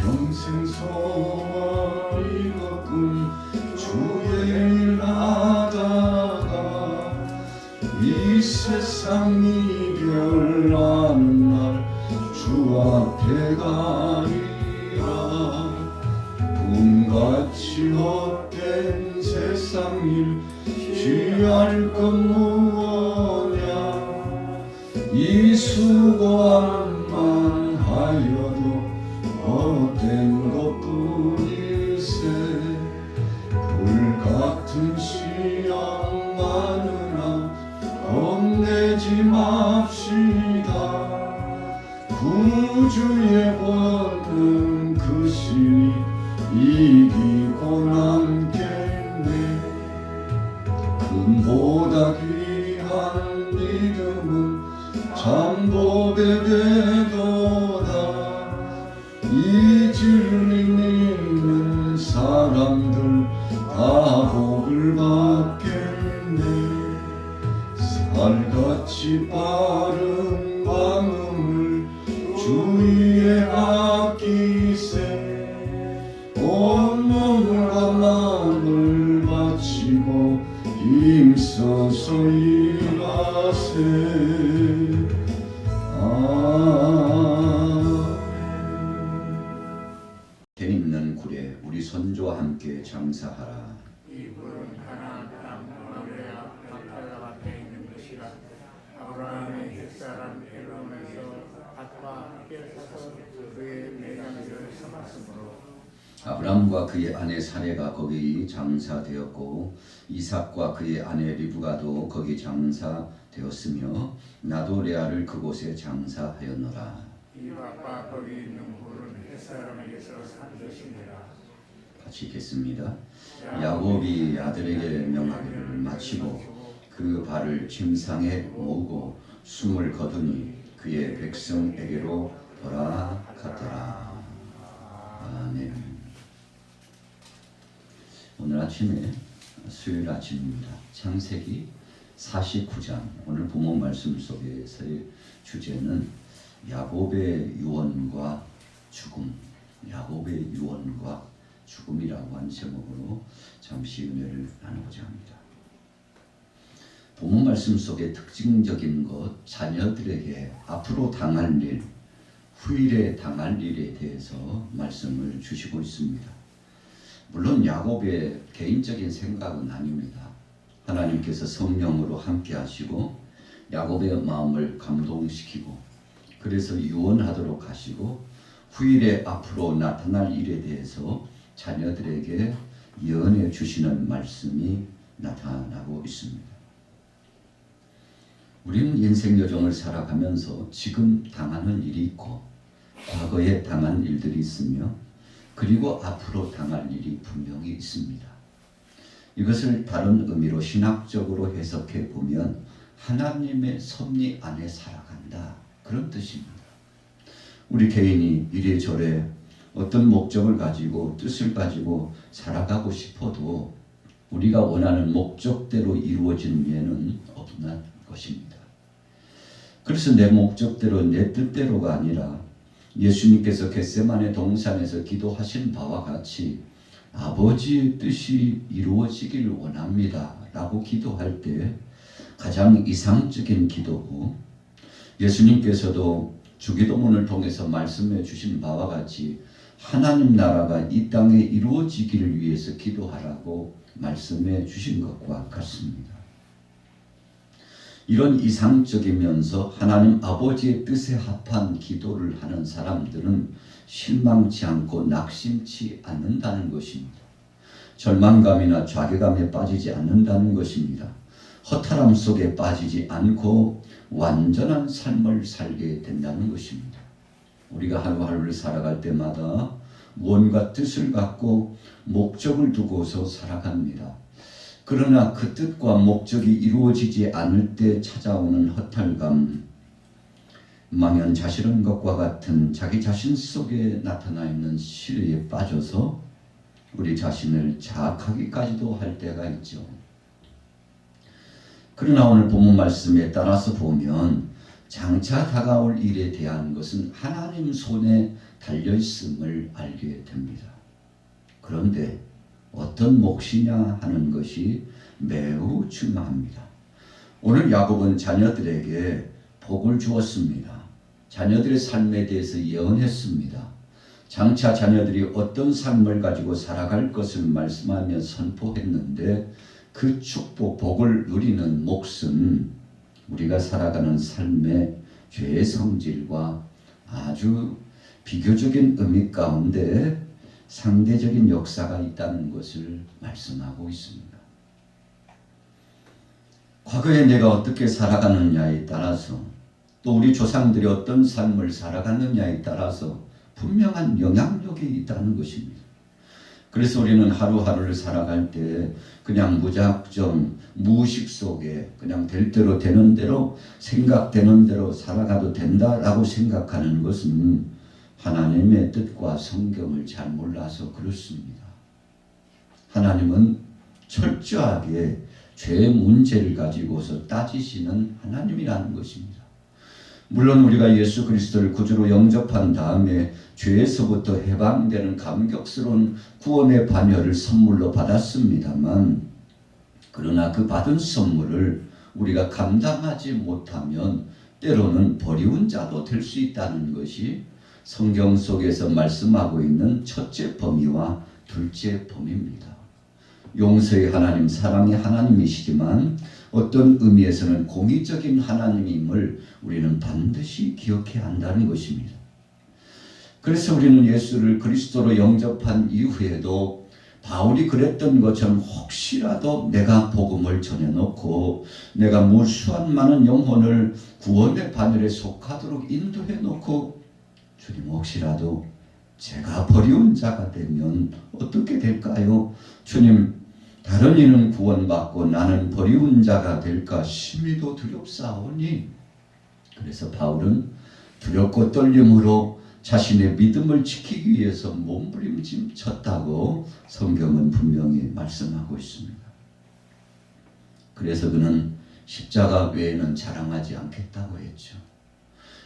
평생 소원이 없군 주의 일 하다가 이 세상 이별하는 날 주 앞에 가리라. 꿈같이 헛된 세상 일 취할 것 무엇냐. 이 수고함만 하여도 헛된 것뿐일세. 불같은 시험 많으나 겁내지 맙시다. 구주의 권능 그 신이 이기고 남겠네. 금보다 귀한 믿음은 참복의 되도다. 이 진리 믿는 사람들 다 복을 받겠네. 살같이 빠른 방음을 주위에 아끼세. 온몸과 마음을 바치고 힘써서 일하세. 돼 있는 굴에 우리 선조와 함께 장사하라. 이 굴은 가나안 땅 모아베아 막달라가 돼 있는 것이라. 아브라함의 옛사람 엘론에서 밭과 함께 사서 그의 매장지를 삼았으므로 아브람과 그의 아내 사레가 거기 장사되었고 이삭과 그의 아내 리브가도 거기 장사되었으며 나도 레아를 그곳에 장사하였노라. 이 밭과 거기 있는 굴은 햇사람에게서 산 것이니라. 같이 읽겠습니다. 야곱이 아들에게 명하기를 마치고 그 발을 침상에 모으고 숨을 거두니 그의 백성에게로 돌아갔더라. 아멘. 오늘 아침에 수요일 아침입니다. 창세기 49장 오늘 본문 말씀 속에서의 주제는 야곱의 유언과 죽음, 야곱의 유언과 죽음이라고 한 제목으로 잠시 은혜를 나누고자 합니다. 본문 말씀 속에 특징적인 것, 자녀들에게 앞으로 당할 일, 후일에 당할 일에 대해서 말씀을 주시고 있습니다. 물론 야곱의 개인적인 생각은 아닙니다. 하나님께서 성령으로 함께 하시고 야곱의 마음을 감동시키고 그래서 유언하도록 하시고 후일에 앞으로 나타날 일에 대해서 자녀들에게 예언해 주시는 말씀이 나타나고 있습니다. 우리는 인생 여정을 살아가면서 지금 당하는 일이 있고 과거에 당한 일들이 있으며 그리고 앞으로 당할 일이 분명히 있습니다. 이것을 다른 의미로 신학적으로 해석해 보면 하나님의 섭리 안에 살아간다, 그런 뜻입니다. 우리 개인이 이래저래 어떤 목적을 가지고 뜻을 가지고 살아가고 싶어도 우리가 원하는 목적대로 이루어지는 예는 없는 것입니다. 그래서 내 목적대로 내 뜻대로가 아니라 예수님께서 겟세마네 동산에서 기도하신 바와 같이 아버지의 뜻이 이루어지길 원합니다 라고 기도할 때 가장 이상적인 기도고, 예수님께서도 주기도문을 통해서 말씀해 주신 바와 같이 하나님 나라가 이 땅에 이루어지기를 위해서 기도하라고 말씀해 주신 것과 같습니다. 이런 이상적이면서 하나님 아버지의 뜻에 합한 기도를 하는 사람들은 실망치 않고 낙심치 않는다는 것입니다. 절망감이나 좌괴감에 빠지지 않는다는 것입니다. 허탈함 속에 빠지지 않고 완전한 삶을 살게 된다는 것입니다. 우리가 하루하루를 살아갈 때마다 무언가 뜻을 갖고 목적을 두고서 살아갑니다. 그러나 그 뜻과 목적이 이루어지지 않을 때 찾아오는 허탈감, 망연자실한 것과 같은 자기 자신 속에 나타나 있는 시련에 빠져서 우리 자신을 자학하기까지도 할 때가 있죠. 그러나 오늘 본문 말씀에 따라서 보면 장차 다가올 일에 대한 것은 하나님 손에 달려있음을 알게 됩니다. 그런데 어떤 몫이냐 하는 것이 매우 중요합니다. 오늘 야곱은 자녀들에게 복을 주었습니다. 자녀들의 삶에 대해서 예언했습니다. 장차 자녀들이 어떤 삶을 가지고 살아갈 것을 말씀하며 선포했는데 그 축복, 복을 누리는 몫은 우리가 살아가는 삶의 죄의 성질과 아주 비교적인 의미 가운데 상대적인 역사가 있다는 것을 말씀하고 있습니다. 과거에 내가 어떻게 살아가느냐에 따라서 또 우리 조상들이 어떤 삶을 살아갔느냐에 따라서 분명한 영향력이 있다는 것입니다. 그래서 우리는 하루하루를 살아갈 때 그냥 무작정 무의식 속에 그냥 될 대로 되는 대로 생각되는 대로 살아가도 된다라고 생각하는 것은 하나님의 뜻과 성경을 잘 몰라서 그렇습니다. 하나님은 철저하게 죄의 문제를 가지고서 따지시는 하나님이라는 것입니다. 물론 우리가 예수 그리스도를 구주로 영접한 다음에 죄에서부터 해방되는 감격스러운 구원의 반열을 선물로 받았습니다만, 그러나 그 받은 선물을 우리가 감당하지 못하면 때로는 버리운 자도 될 수 있다는 것이 성경 속에서 말씀하고 있는 첫째 범위와 둘째 범위입니다. 용서의 하나님, 사랑의 하나님이시지만 어떤 의미에서는 공의적인 하나님임을 우리는 반드시 기억해야 한다는 것입니다. 그래서 우리는 예수를 그리스도로 영접한 이후에도 바울이 그랬던 것처럼 혹시라도 내가 복음을 전해놓고 내가 무수한 많은 영혼을 구원의 반열에 속하도록 인도해놓고 주님 혹시라도 제가 버리운 자가 되면 어떻게 될까요? 주님 다른 이는 구원받고 나는 버리운 자가 될까 심히도 두렵사오니. 그래서 바울은 두렵고 떨림으로 자신의 믿음을 지키기 위해서 몸부림쳤다고 성경은 분명히 말씀하고 있습니다. 그래서 그는 십자가 외에는 자랑하지 않겠다고 했죠.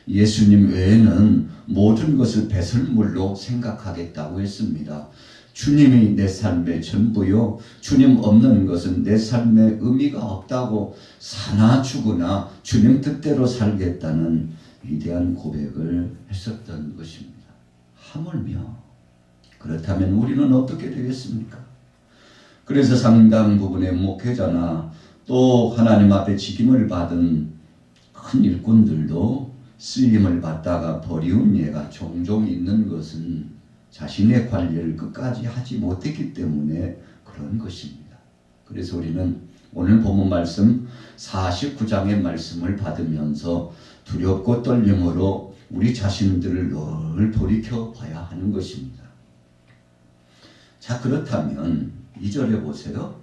예수님 외에는 모든 것을 배설물로 생각하겠다고 했습니다. 주님이 내 삶의 전부요, 주님 없는 것은 내 삶에 의미가 없다고 사나 죽으나 주님 뜻대로 살겠다는 위대한 고백을 했었던 것입니다. 하물며 그렇다면 우리는 어떻게 되겠습니까? 그래서 상당 부분의 목회자나 또 하나님 앞에 직임을 받은 큰 일꾼들도 쓰임을 받다가 버리운 예가 종종 있는 것은 자신의 관리를 끝까지 하지 못했기 때문에 그런 것입니다. 그래서 우리는 오늘 본문 말씀 49장의 말씀을 받으면서 두렵고 떨림으로 우리 자신들을 늘 돌이켜 봐야 하는 것입니다. 자, 그렇다면 2절에 보세요.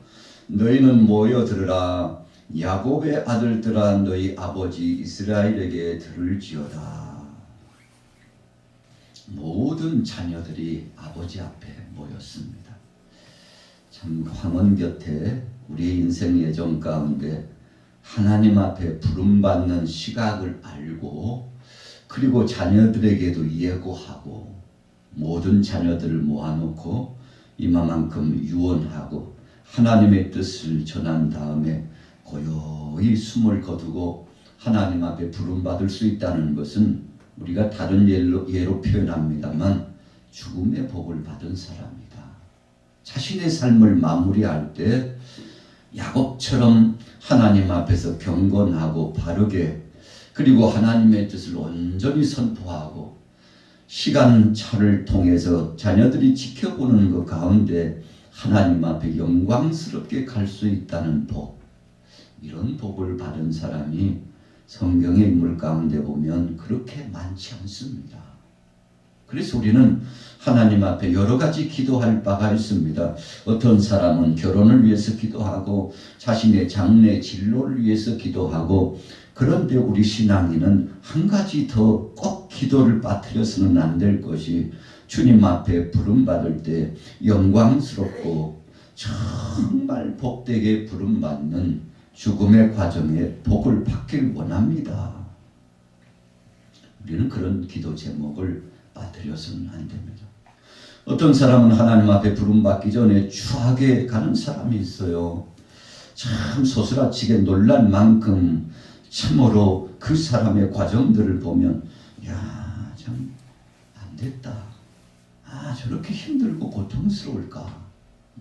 너희는 모여 들으라. 야곱의 아들들아 너희 아버지 이스라엘에게 들을지어다. 모든 자녀들이 아버지 앞에 모였습니다. 참 황혼 곁에 우리의 인생 예정 가운데 하나님 앞에 부름받는 시각을 알고 그리고 자녀들에게도 예고하고 모든 자녀들을 모아놓고 이만큼 유언하고 하나님의 뜻을 전한 다음에 고요히 숨을 거두고 하나님 앞에 부름받을 수 있다는 것은 우리가 다른 예로 표현합니다만 죽음의 복을 받은 사람이다. 자신의 삶을 마무리할 때 야곱처럼 하나님 앞에서 경건하고 바르게 그리고 하나님의 뜻을 온전히 선포하고 시간차를 통해서 자녀들이 지켜보는 것 가운데 하나님 앞에 영광스럽게 갈 수 있다는 복, 이런 복을 받은 사람이 성경의 인물 가운데 보면 그렇게 많지 않습니다. 그래서 우리는 하나님 앞에 여러 가지 기도할 바가 있습니다. 어떤 사람은 결혼을 위해서 기도하고 자신의 장래 진로를 위해서 기도하고, 그런데 우리 신앙인은 한 가지 더 꼭 기도를 빠뜨려서는 안 될 것이 주님 앞에 부름받을 때 영광스럽고 정말 복되게 부름받는 죽음의 과정에 복을 받길 원합니다. 우리는 그런 기도 제목을 빠뜨려서는 안 됩니다. 어떤 사람은 하나님 앞에 부름받기 전에 추하게 가는 사람이 있어요. 참 소스라치게 놀랄 만큼 참으로 그 사람의 과정들을 보면 야, 참 안됐다. 저렇게 힘들고 고통스러울까.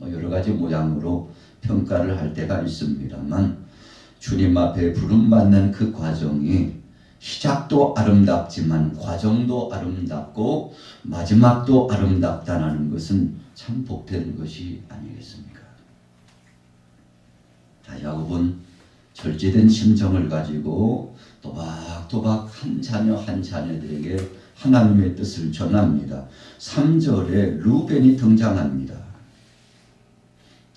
여러 가지 모양으로 평가를 할 때가 있습니다만 주님 앞에 부름받는 그 과정이 시작도 아름답지만 과정도 아름답고 마지막도 아름답다는 것은 참 복된 것이 아니겠습니까? 자, 야곱은 절제된 심정을 가지고 또박또박 한 자녀 한 자녀들에게 하나님의 뜻을 전합니다. 3절에 루벤이 등장합니다.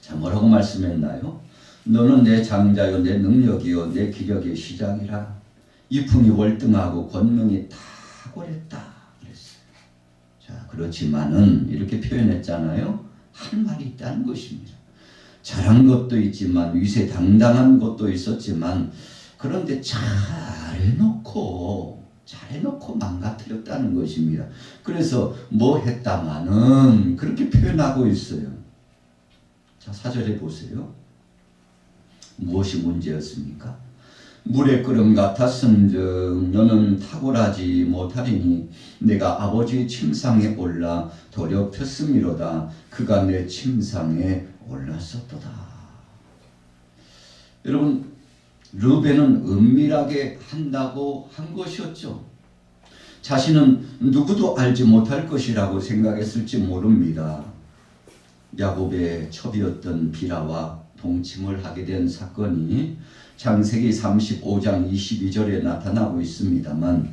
자, 뭐라고 말씀했나요? 너는 내 장자요 내 능력이요 내 기력의 시작이라. 이풍이 월등하고 권능이 탁월했다 그랬어요. 자, 그렇지만은 이렇게 표현했잖아요. 할 말이 있다는 것입니다. 잘한 것도 있지만 위세당당한 것도 있었지만 그런데 잘해놓고 망가뜨렸다는 것입니다. 그래서 뭐 했다마는 그렇게 표현하고 있어요. 자, 4절에 보세요. 무엇이 문제였습니까? 물의 끓음 같았은즉 너는 탁월하지 못하리니 내가 아버지의 침상에 올라 더럽혔음이로다. 그가 내 침상에 올랐었도다. 여러분, 르벤은 은밀하게 한다고 한 것이었죠. 자신은 누구도 알지 못할 것이라고 생각했을지 모릅니다. 야곱의 첩이었던 비라와 동침을 하게 된 사건이 창세기 35장 22절에 나타나고 있습니다만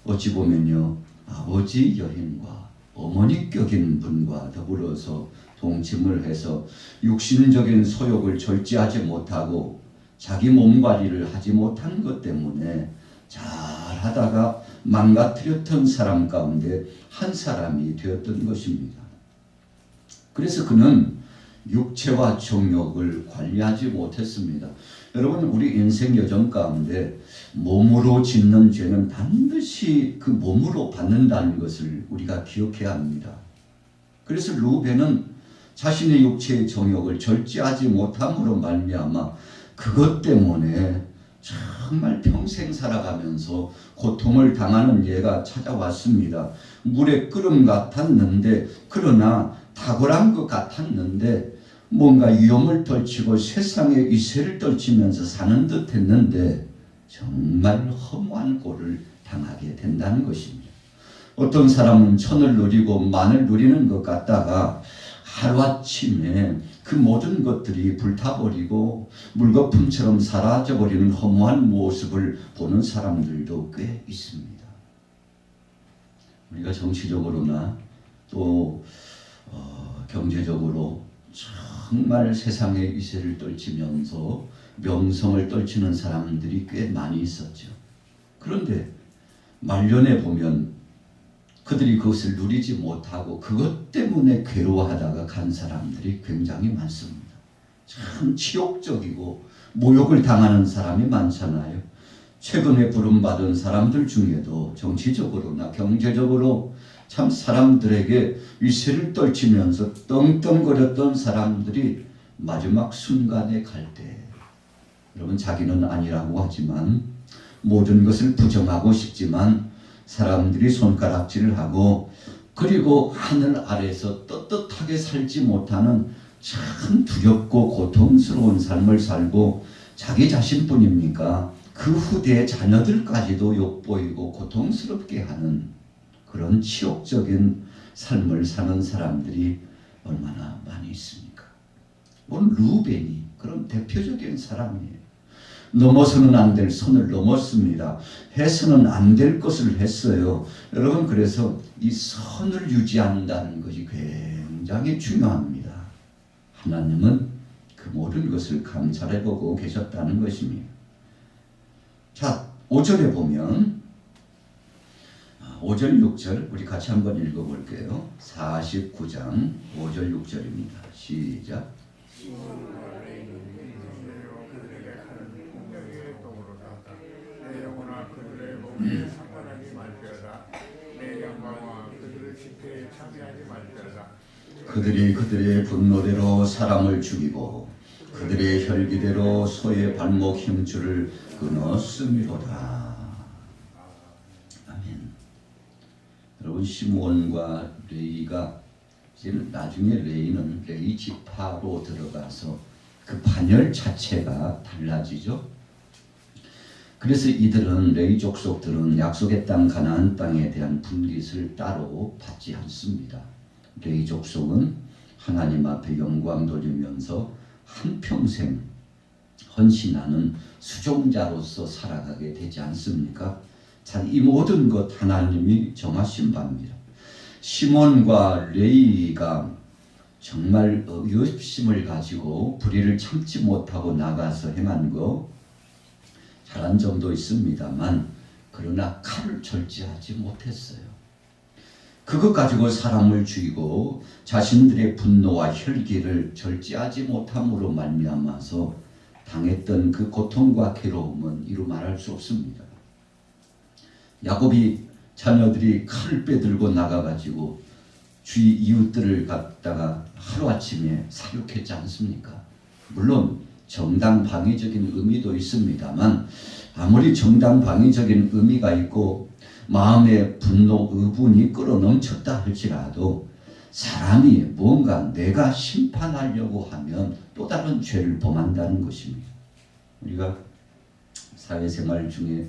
어찌 보면요, 아버지 여인과 어머니격인 분과 더불어서 동침을 해서 육신적인 소욕을 절제하지 못하고 자기 몸관리를 하지 못한 것 때문에 잘하다가 망가뜨렸던 사람 가운데 한 사람이 되었던 것입니다. 그래서 그는 육체와 정욕을 관리하지 못했습니다. 여러분, 우리 인생 여정 가운데 몸으로 짓는 죄는 반드시 그 몸으로 받는다는 것을 우리가 기억해야 합니다. 그래서 르벤은 자신의 육체의 정욕을 절제하지 못함으로 말미암아 그것 때문에 정말 평생 살아가면서 고통을 당하는 예가 찾아왔습니다. 물의 끓음 같았는데, 그러나 탁월한 것 같았는데 뭔가 위험을 떨치고 세상의 위세를 떨치면서 사는 듯 했는데 정말 허무한 꼴을 당하게 된다는 것입니다. 어떤 사람은 천을 누리고 만을 누리는 것 같다가 하루아침에 그 모든 것들이 불타버리고 물거품처럼 사라져버리는 허무한 모습을 보는 사람들도 꽤 있습니다. 우리가 정치적으로나 또 경제적으로 정말 세상의 위세를 떨치면서 명성을 떨치는 사람들이 꽤 많이 있었죠. 그런데 말년에 보면 그들이 그것을 누리지 못하고 그것 때문에 괴로워하다가 간 사람들이 굉장히 많습니다. 참 치욕적이고 모욕을 당하는 사람이 많잖아요. 최근에 부름받은 사람들 중에도 정치적으로나 경제적으로 참 사람들에게 위세를 떨치면서 떵떵거렸던 사람들이 마지막 순간에 갈 때, 여러분, 자기는 아니라고 하지만 모든 것을 부정하고 싶지만 사람들이 손가락질을 하고 그리고 하늘 아래서 떳떳하게 살지 못하는 참 두렵고 고통스러운 삶을 살고 자기 자신뿐입니까? 그 후대의 자녀들까지도 욕보이고 고통스럽게 하는 그런 치욕적인 삶을 사는 사람들이 얼마나 많이 있습니까? 오늘 르벤이 그런 대표적인 사람이에요. 넘어서는 안 될 선을 넘었습니다. 해서는 안 될 것을 했어요. 여러분, 그래서 이 선을 유지한다는 것이 굉장히 중요합니다. 하나님은 그 모든 것을 감찰해보고 계셨다는 것입니다. 자, 5절에 보면 5절 6절 우리 같이 한번 읽어볼게요. 49장 5절 6절입니다. 시작. 그들의 목에 상관하지 말지어다. 그들이 그들의 분노대로 사람을 죽이고 그들의 혈기대로 소의 발목 힘줄을 끊었음이로다. 아멘. 여러분, 시므온과 레위가 이제 나중에 레위는 레위 지파로 들어가서 그 반열 자체가 달라지죠. 그래서 이들은 레위 족속들은 약속의 땅 가나안 땅에 대한 분깃을 따로 받지 않습니다. 레위 족속은 하나님 앞에 영광 돌리면서 한평생 헌신하는 수종자로서 살아가게 되지 않습니까? 자, 이 모든 것 하나님이 정하신 바입니다. 시몬과 레위가 정말 의협심을 가지고 불의를 참지 못하고 나가서 행한 거 잘한 점도 있습니다만, 그러나 칼을 절제하지 못했어요. 그것 가지고 사람을 죽이고 자신들의 분노와 혈기를 절제하지 못함으로 말미암아서 당했던 그 고통과 괴로움은 이루 말할 수 없습니다. 야곱이 자녀들이 칼을 빼들고 나가가지고 주위 이웃들을 갖다가 하루아침에 사육했지 않습니까? 물론 정당방위적인 의미도 있습니다만, 아무리 정당방위적인 의미가 있고 마음의 분노, 의분이 끌어넘쳤다 할지라도 사람이 뭔가 내가 심판하려고 하면 또 다른 죄를 범한다는 것입니다. 우리가 사회생활 중에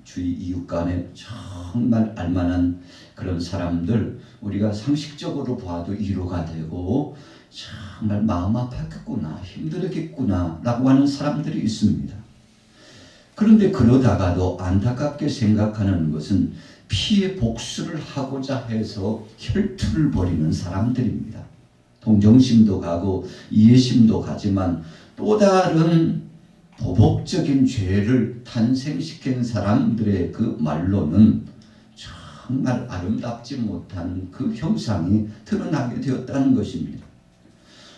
주위 이웃 간에 정말 알만한 그런 사람들, 우리가 상식적으로 봐도 위로가 되고 정말 마음 아팠겠구나, 힘들었겠구나 라고 하는 사람들이 있습니다. 그런데 그러다가도 안타깝게 생각하는 것은 피해 복수를 하고자 해서 혈투를 벌이는 사람들입니다. 동정심도 가고 이해심도 가지만 또 다른 보복적인 죄를 탄생시킨 사람들의 그 말로는 정말 아름답지 못한 그 형상이 드러나게 되었다는 것입니다.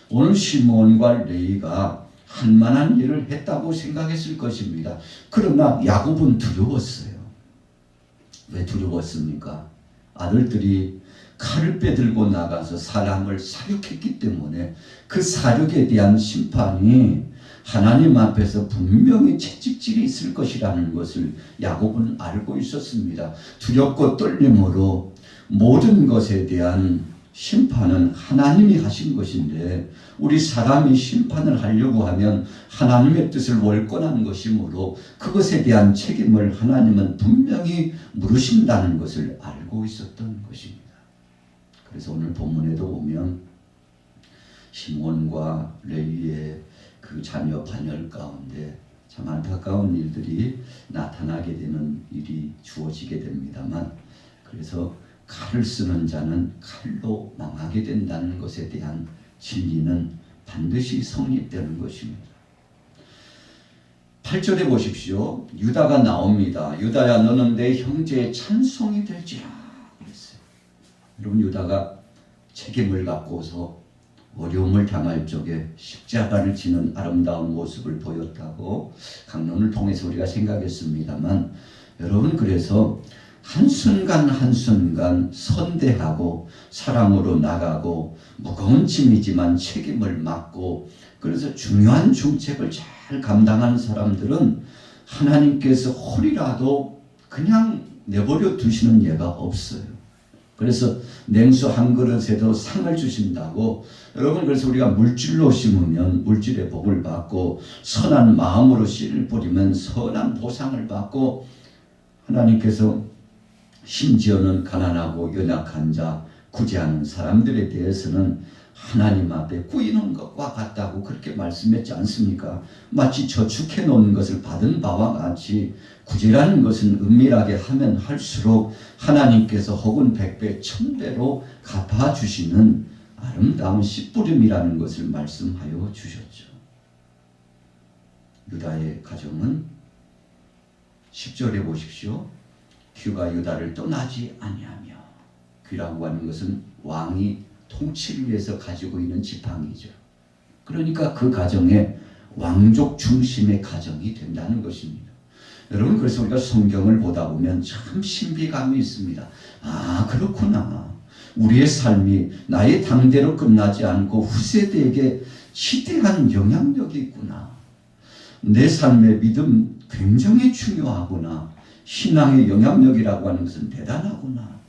오늘 시몬과 레위가 할 만한 일을 했다고 생각했을 것입니다. 그러나 야곱은 두려웠어요. 왜 두려웠습니까? 아들들이 칼을 빼들고 나가서 사람을 사륙했기 때문에 그 사륙에 대한 심판이 하나님 앞에서 분명히 채찍질이 있을 것이라는 것을 야곱은 알고 있었습니다. 두렵고 떨림으로 모든 것에 대한 심판은 하나님이 하신 것인데, 우리 사람이 심판을 하려고 하면 하나님의 뜻을 월권한 것이므로 그것에 대한 책임을 하나님은 분명히 물으신다는 것을 알고 있었던 것입니다. 그래서 오늘 본문에도 보면 시몬과 레위의 그 자녀 반열 가운데 참 안타까운 일들이 나타나게 되는 일이 주어지게 됩니다만, 그래서 칼을 쓰는 자는 칼로 망하게 된다는 것에 대한 진리는 반드시 성립되는 것입니다. 8절에 보십시오. 유다가 나옵니다. 유다야, 너는 내 형제의 찬송이 될지라 그랬어요. 여러분, 유다가 책임을 갖고서 어려움을 당할 적에 십자가를 지는 아름다운 모습을 보였다고 강론을 통해서 우리가 생각했습니다만, 여러분, 그래서 한순간 한순간 선대하고 사랑으로 나가고 무거운 짐이지만 책임을 맡고, 그래서 중요한 중책을 잘 감당하는 사람들은 하나님께서 홀이라도 그냥 내버려 두시는 예가 없어요. 그래서 냉수 한 그릇에도 상을 주신다고, 여러분, 그래서 우리가 물질로 심으면 물질의 복을 받고 선한 마음으로 씨를 뿌리면 선한 보상을 받고, 하나님께서 심지어는 가난하고 연약한 자, 구제하는 사람들에 대해서는 하나님 앞에 구이는 것과 같다고 그렇게 말씀했지 않습니까? 마치 저축해 놓은 것을 받은 바와 같이 구제라는 것은 은밀하게 하면 할수록 하나님께서 혹은 100배, 1000배로 갚아주시는 아름다운 씨뿌림이라는 것을 말씀하여 주셨죠. 유다의 가정은 10절에 보십시오. 귀가 유다를 떠나지 아니하며, 귀라고 하는 것은 왕이 통치를 위해서 가지고 있는 지팡이죠. 그러니까 그 가정에 왕족 중심의 가정이 된다는 것입니다. 여러분, 그래서 우리가 성경을 보다 보면 참 신비감이 있습니다. 아, 그렇구나. 우리의 삶이 나의 당대로 끝나지 않고 후세대에게 시대한 영향력이 있구나. 내 삶의 믿음 굉장히 중요하구나. 신앙의 영향력이라고 하는 것은 대단하구나.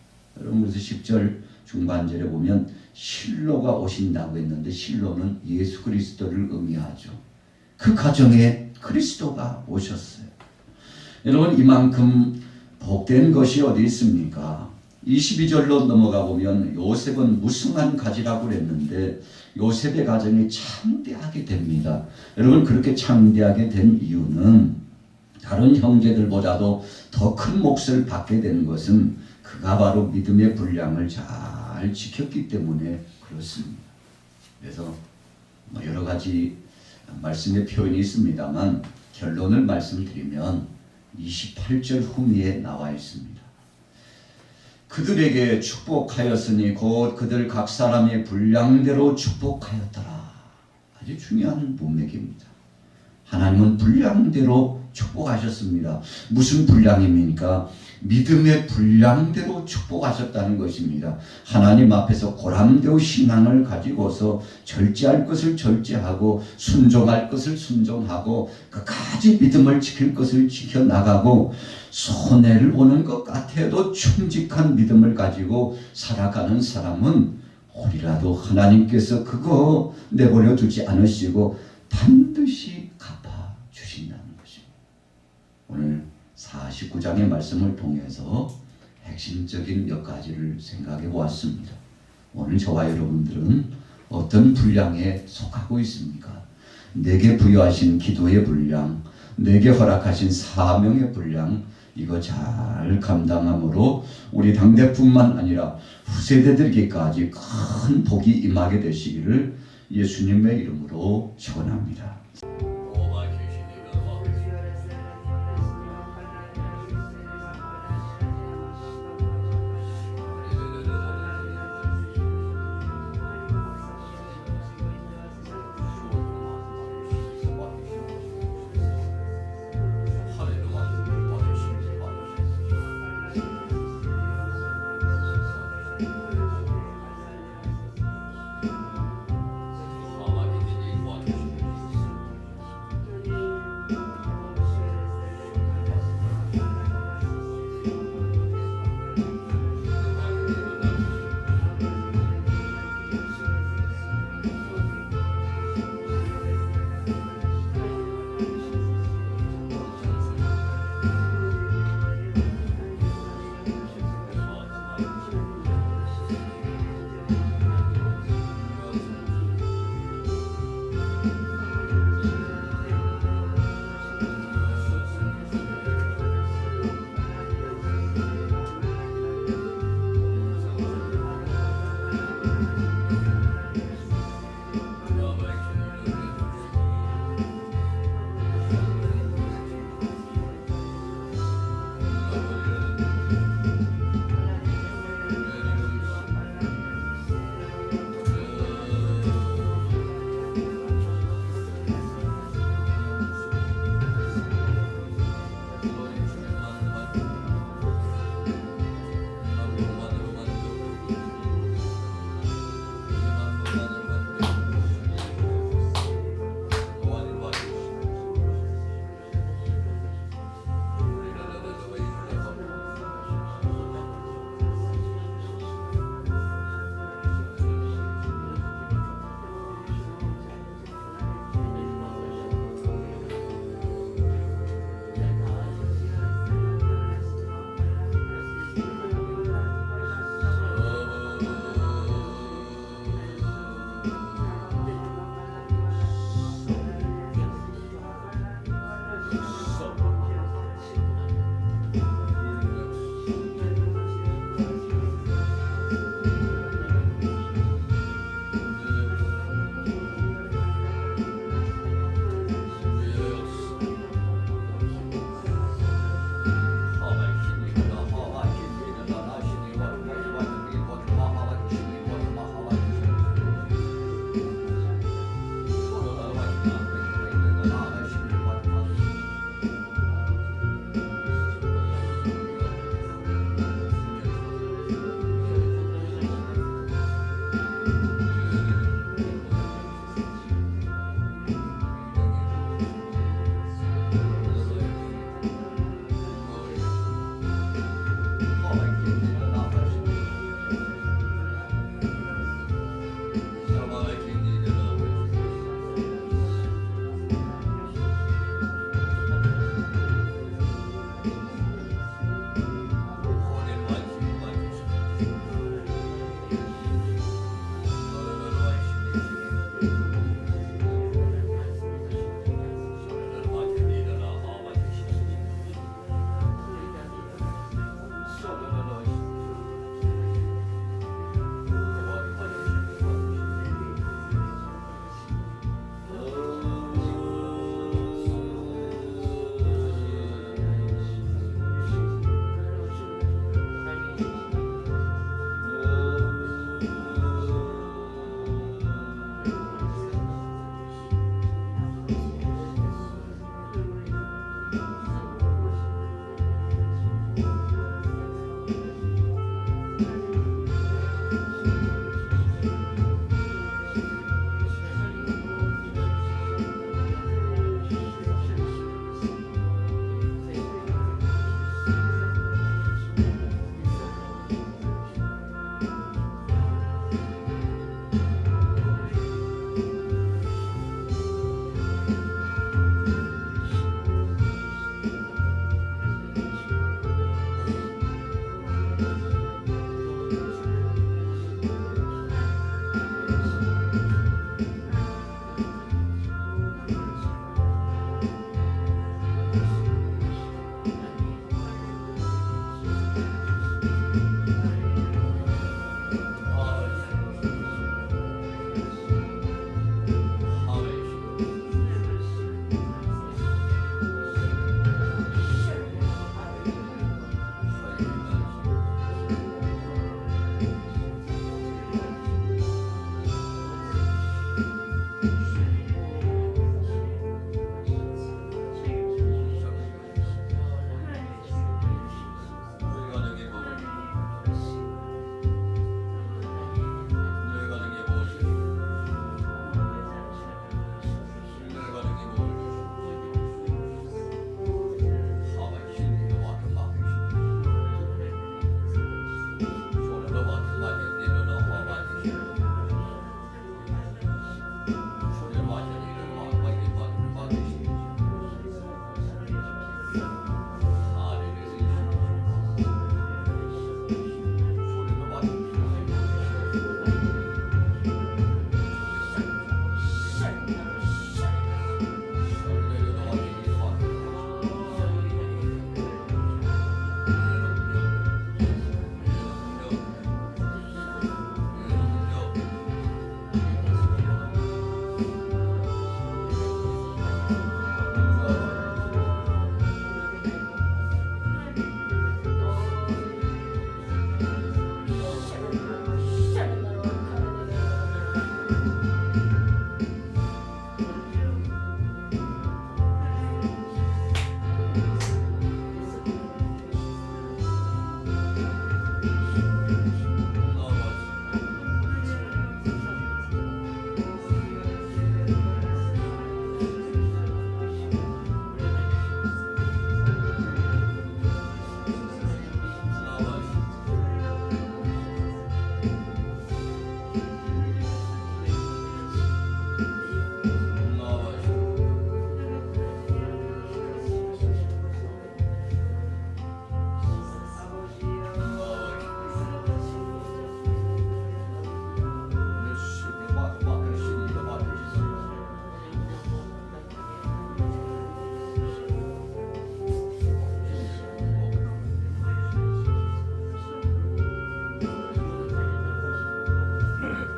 여러분, 그래서 10절 중반절에 보면 실로가 오신다고 했는데 실로는 예수 그리스도를 의미하죠. 그 가정에 그리스도가 오셨어요. 여러분, 이만큼 복된 것이 어디 있습니까? 22절로 넘어가 보면 요셉은 무성한 가지라고 그랬는데 요셉의 가정이 창대하게 됩니다. 여러분, 그렇게 창대하게 된 이유는 다른 형제들보다도 더 큰 몫을 받게 된 것은 그가 바로 믿음의 분량을 잘 지켰기 때문에 그렇습니다. 그래서 여러 가지 말씀의 표현이 있습니다만 결론을 말씀드리면 28절 후미에 나와 있습니다. 그들에게 축복하였으니 곧 그들 각 사람의 분량대로 축복하였더라. 아주 중요한 문맥입니다. 하나님은 분량대로 축복하셨습니다. 무슨 분량입니까? 믿음의 분량대로 축복하셨다는 것입니다. 하나님 앞에서 고람되고 신앙을 가지고서 절제할 것을 절제하고 순종할 것을 순종하고 끝까지 믿음을 지킬 것을 지켜나가고 손해를 보는 것 같아도 충직한 믿음을 가지고 살아가는 사람은 오리라도 하나님께서 그거 내버려 두지 않으시고 반드시 갚아주신다는 것입니다. 오늘 49장의 말씀을 통해서 핵심적인 몇 가지를 생각해 보았습니다. 오늘 저와 여러분들은 어떤 분량에 속하고 있습니까? 내게 부여하신 기도의 분량, 내게 허락하신 사명의 분량, 이거 잘 감당함으로 우리 당대뿐만 아니라 후세대들에게까지 큰 복이 임하게 되시기를 예수님의 이름으로 축원합니다.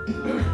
주